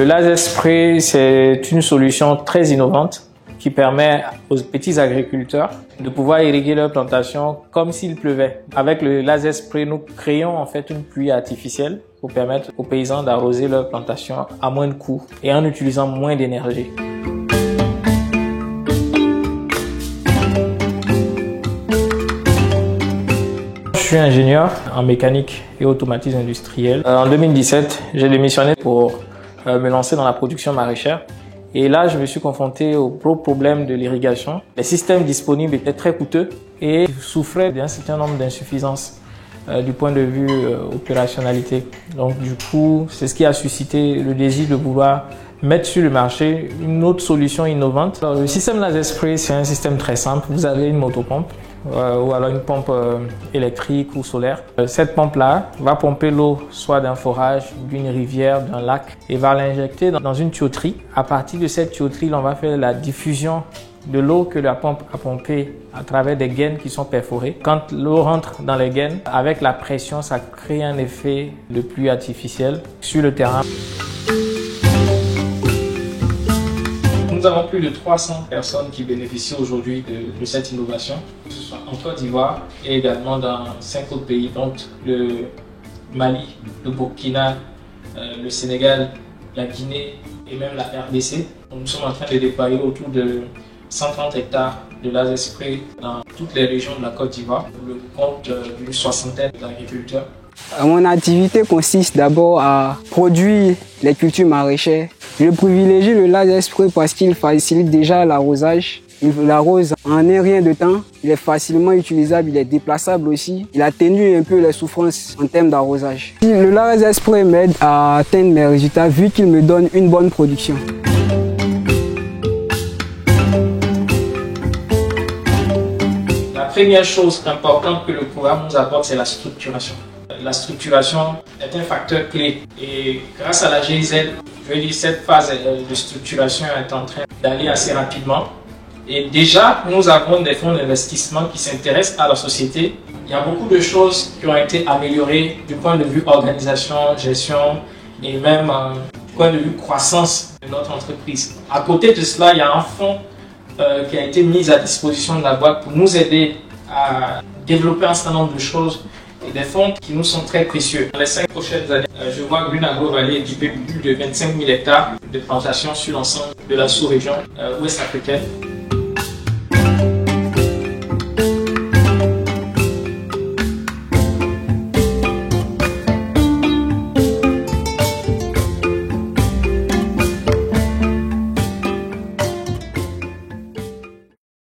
Le laser spray, c'est une solution très innovante qui permet aux petits agriculteurs de pouvoir irriguer leur plantation comme s'il pleuvait. Avec le laser spray, nous créons en fait une pluie artificielle pour permettre aux paysans d'arroser leur plantation à moins de coûts et en utilisant moins d'énergie. Je suis ingénieur en mécanique et automatisme industriel. En 2017, j'ai démissionné pour me lancer dans la production maraîchère. Et là, je me suis confronté au gros problème de l'irrigation. Les systèmes disponibles étaient très coûteux et souffraient d'un certain nombre d'insuffisances du point de vue opérationnalité. Donc du coup, c'est ce qui a suscité le désir de vouloir mettre sur le marché une autre solution innovante. Alors, le système laser spray, c'est un système très simple. Vous avez une motopompe ou alors une pompe électrique ou solaire. Cette pompe-là va pomper l'eau soit d'un forage, d'une rivière, d'un lac et va l'injecter dans une tuyauterie. À partir de cette tuyauterie, on va faire la diffusion de l'eau que la pompe a pompée à travers des gaines qui sont perforées. Quand l'eau rentre dans les gaines, avec la pression, ça crée un effet de pluie artificielle sur le terrain. Nous avons plus de 300 personnes qui bénéficient aujourd'hui de cette innovation, que ce soit en Côte d'Ivoire et également dans 5 autres pays, donc le Mali, le Burkina, le Sénégal, la Guinée et même la RDC. Nous sommes en train de déployer autour de 130 hectares de laser spray dans toutes les régions de la Côte d'Ivoire, pour le compte d'une soixantaine d'agriculteurs. Mon activité consiste d'abord à produire les cultures maraîchères. Je privilégie le laser spray parce qu'il facilite déjà l'arrosage. Il l'arrose en un rien de temps. Il est facilement utilisable, il est déplaçable aussi. Il atténue un peu les souffrances en termes d'arrosage. Le laser spray m'aide à atteindre mes résultats vu qu'il me donne une bonne production. La première chose importante que le programme nous apporte, c'est la structuration. La structuration est un facteur clé et grâce à la GIZ, je veux dire, cette phase de structuration est en train d'aller assez rapidement. Et déjà, nous avons des fonds d'investissement qui s'intéressent à la société. Il y a beaucoup de choses qui ont été améliorées du point de vue organisation, gestion et même du point de vue croissance de notre entreprise. À côté de cela, il y a un fonds qui a été mis à disposition de la boîte pour nous aider à développer un certain nombre de choses et des fonds qui nous sont très précieux. Dans les 5 prochaines années, je vois Green Agro Valley équiper plus de 25 000 hectares de plantations sur l'ensemble de la sous-région ouest africaine.